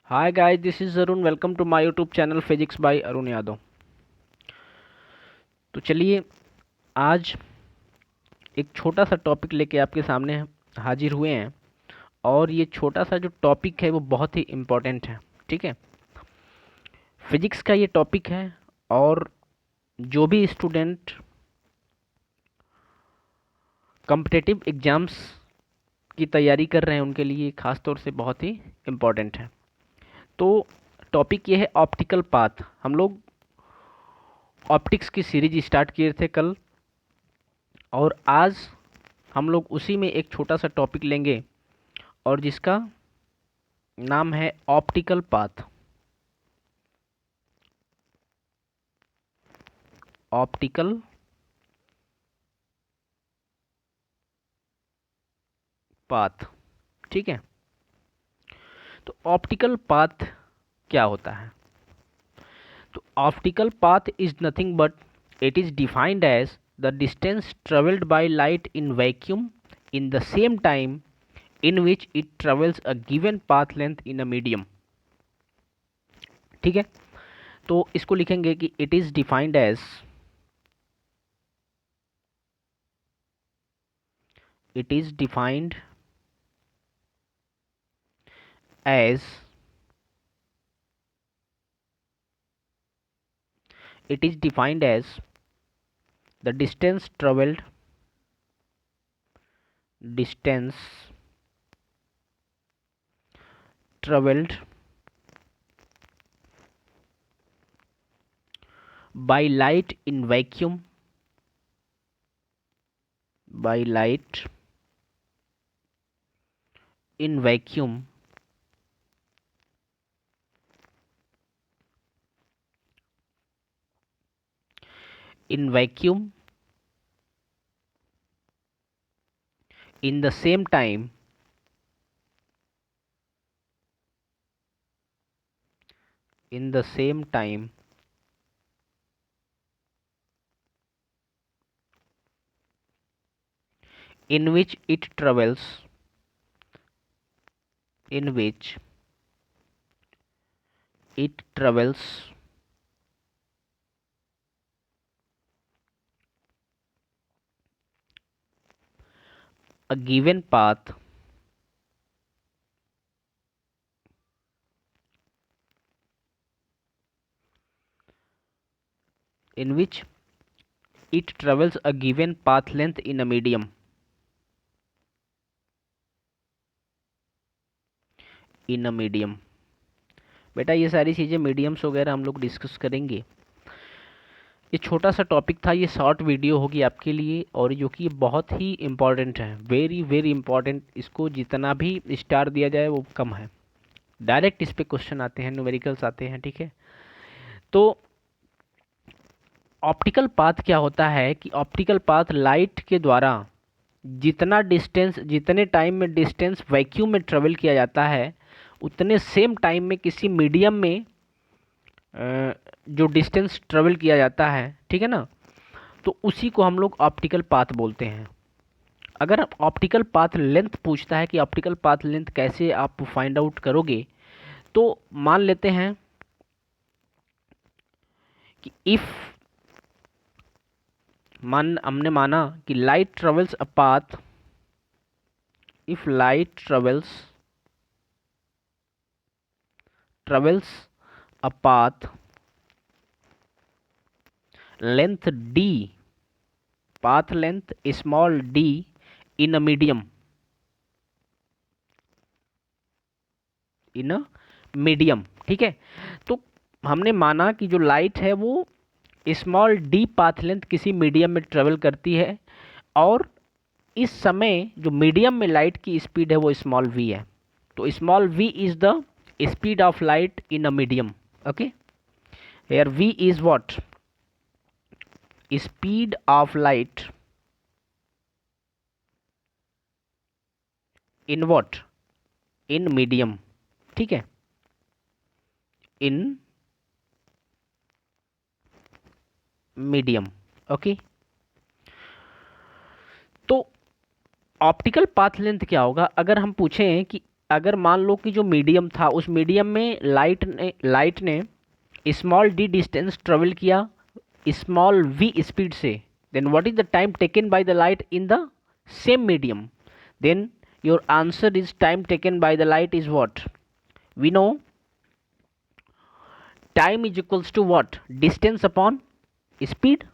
Hi guys, this is Arun. Welcome to my YouTube channel physics by Arun Yadav. तो चलिए, आज एक छोटा सा टॉपिक लेके आपके सामने हाजिर हुए हैं। और ये छोटा सा जो टॉपिक है वो बहुत ही इम्पोर्टेंट है। ठीक है, फिजिक्स का ये टॉपिक है। और जो भी स्टूडेंट कॉम्पिटिटिव एग्ज़ाम्स की तैयारी कर रहे हैं उनके लिए ख़ास तौर से बहुत ही इम्पोर्टेंट है। तो टॉपिक ये है ऑप्टिकल पाथ। हम लोग ऑप्टिक्स की सीरीज स्टार्ट किए थे कल, और आज हम लोग उसी में एक छोटा सा टॉपिक लेंगे और जिसका नाम है ऑप्टिकल पाथ। Optical path. ठीक है, तो ऑप्टिकल पाथ क्या होता है? तो optical path is nothing but it is defined as the distance travelled by light in vacuum in the same time in which it travels a given path length in a medium। ठीक है, तो इसको लिखेंगे कि it is defined as it is defined as it is defined as the distance traveled by light in vacuum by light in vacuum in vacuum in the same time in the same time in which it travels in which it travels a given path in which it travels a given path length in a medium in a medium। बेटा, ये सारी चीज़ें mediums वगैरह हम लोग discuss करेंगे। ये छोटा सा टॉपिक था, ये शॉर्ट वीडियो होगी आपके लिए, और जो कि बहुत ही इम्पॉर्टेंट है, वेरी वेरी इम्पॉर्टेंट। इसको जितना भी स्टार दिया जाए वो कम है। डायरेक्ट इस पे क्वेश्चन आते हैं, न्यूमेरिकल्स आते हैं। ठीक है, तो ऑप्टिकल पाथ क्या होता है कि ऑप्टिकल पाथ लाइट के द्वारा जितना डिस्टेंस, जितने टाइम में डिस्टेंस वैक्यूम में ट्रेवल किया जाता है, उतने सेम टाइम में किसी मीडियम में जो डिस्टेंस ट्रेवल किया जाता है, ठीक है ना, तो उसी को हम लोग ऑप्टिकल पाथ बोलते हैं। अगर ऑप्टिकल पाथ लेंथ पूछता है कि ऑप्टिकल पाथ लेंथ कैसे आप फाइंड आउट करोगे, तो मान लेते हैं कि इफ़ हमने माना कि light travels a path, if light travels a path length d, path length small d in a medium, ठीक है। तो हमने माना कि जो लाइट है वो स्मॉल डी पाथ लेंथ किसी मीडियम में ट्रेवल करती है, और इस समय जो मीडियम में लाइट की स्पीड है वो स्मॉल वी है। तो small v is the speed of light in a medium. Okay, here v is what? Speed of light in what? In medium. ठीक है, इन मीडियम। ओके, तो ऑप्टिकल पाथ लेंथ क्या होगा? अगर हम पूछें कि अगर मान लो कि जो मीडियम था उस मीडियम में लाइट ने स्मॉल डी डिस्टेंस ट्रेवल किया स्मॉल v स्पीड से, then what is the time taken by the light in the same medium? Then your answer is time taken by the light is what? We know time is equals to what? Distance upon speed.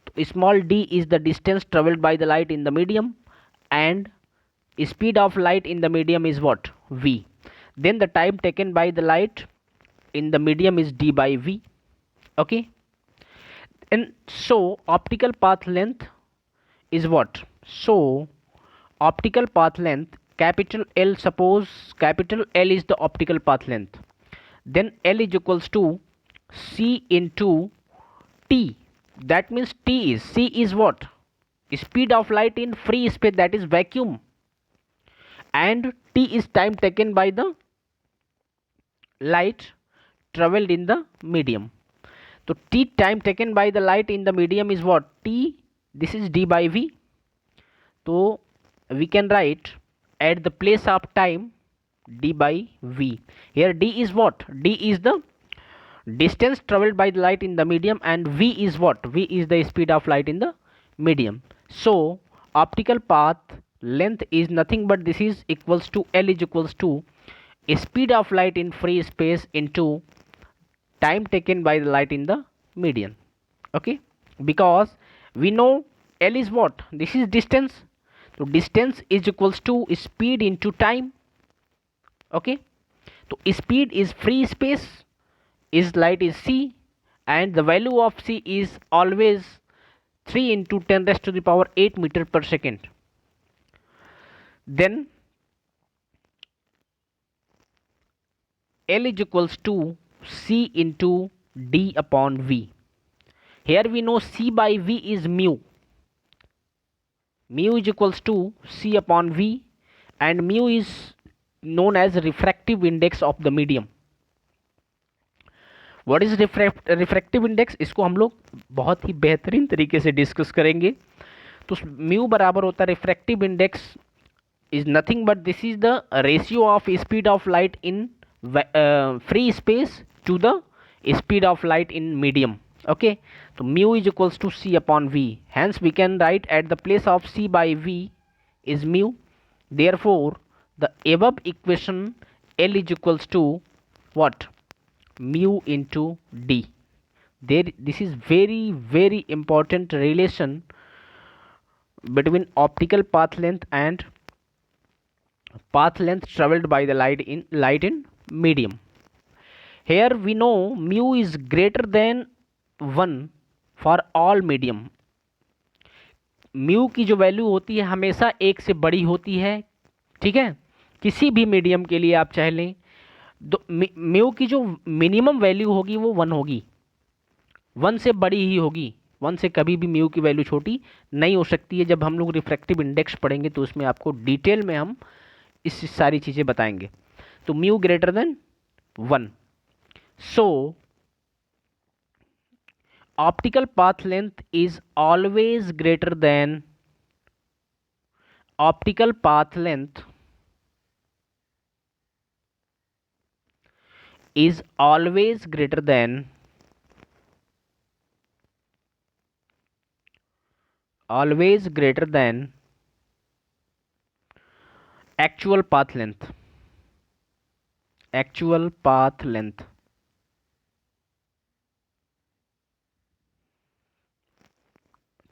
So small d is the distance traveled by the light in the medium, and speed of light in the medium is what? V. Then the time taken by the light in the medium is d by v. Okay. And so optical path length is what? So optical path length, capital L, suppose capital L is the optical path length, then L is equals to C into T. That means C is what? Speed of light in free space, that is vacuum, and T is time taken by the light traveled in the medium. So T time taken by the light in the medium is what? T, this is d by v. So we can write at the place of time d by v. Here d is what? D is the distance traveled by the light in the medium, and v is what? V is the speed of light in the medium. So optical path length is nothing but this is equals to L is equals to speed of light in free space into time taken by the light in the median. Okay, because we know L is what? This is distance. So distance is equals to speed into time. Okay, so speed is free space, is light is c, and the value of c is always 3 into 10 raised to the power 8 meter per second. Then L is equals to c into d upon v. Here we know c by v is mu. Mu is equals to c upon v, and mu is known as refractive index of the medium. What is refractive index, इसको हम लोग बहुत ही बेहतरीन तरीके से discuss करेंगे. तो mu बराबर होता है refractive index is nothing but this is the ratio of speed of light in free space to the speed of light in medium. Okay, तो mu is equals to c upon v. Hence we can write at the place of c by v is mu. Therefore the above equation L is equals to what? Mu into d. This is very important relation between optical path length and path length traveled by the light in medium. Here we know mu is greater than 1 for all medium. mu की जो value होती है हमेशा 1 से बड़ी होती है. ठीक है, किसी भी मीडियम के लिए आप चाह लें, म्यू की जो मिनिमम वैल्यू होगी वो 1 होगी, 1 से बड़ी ही होगी. 1 से कभी भी म्यू की वैल्यू छोटी नहीं हो सकती है. जब हम लोग रिफ्रैक्टिव इंडेक्स पढ़ेंगे तो उसमें आपको डिटेल में हम इस सारी चीज़ें बताएंगे. तो mu greater than 1. So optical path length is always greater than optical path length is always greater than actual path length.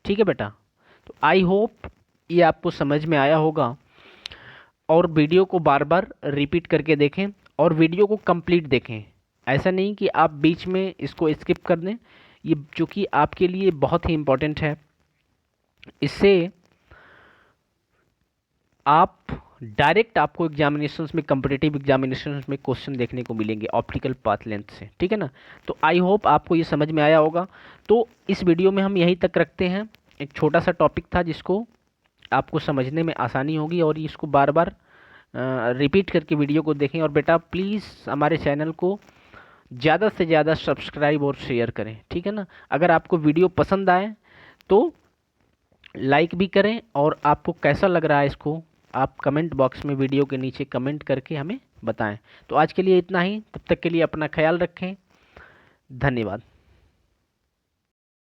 ठीक है बेटा, तो आई होप ये आपको समझ में आया होगा. और वीडियो को बार बार रिपीट करके देखें और वीडियो को कंप्लीट देखें. ऐसा नहीं कि आप बीच में इसको स्किप कर दें. ये चूँकि आपके लिए बहुत ही इम्पोर्टेंट है. इससे आप डायरेक्ट आपको एग्जामिनेशंस में, कॉम्पिटिटिव एग्जामिनेशंस में क्वेश्चन देखने को मिलेंगे ऑप्टिकल पाथ लेंथ से. ठीक है ना. तो आई होप आपको ये समझ में आया होगा. तो इस वीडियो में हम यहीं तक रखते हैं. एक छोटा सा टॉपिक था जिसको आपको समझने में आसानी होगी, और इसको बार बार रिपीट करके वीडियो को देखें. और बेटा प्लीज़ हमारे चैनल को ज़्यादा से ज़्यादा सब्सक्राइब और शेयर करें. ठीक है ना. अगर आपको वीडियो पसंद आए तो लाइक भी करें, और आपको कैसा लग रहा है इसको आप कमेंट बॉक्स में वीडियो के नीचे कमेंट करके हमें बताएं। तो आज के लिए इतना ही, तब तक के लिए अपना ख्याल रखें। धन्यवाद।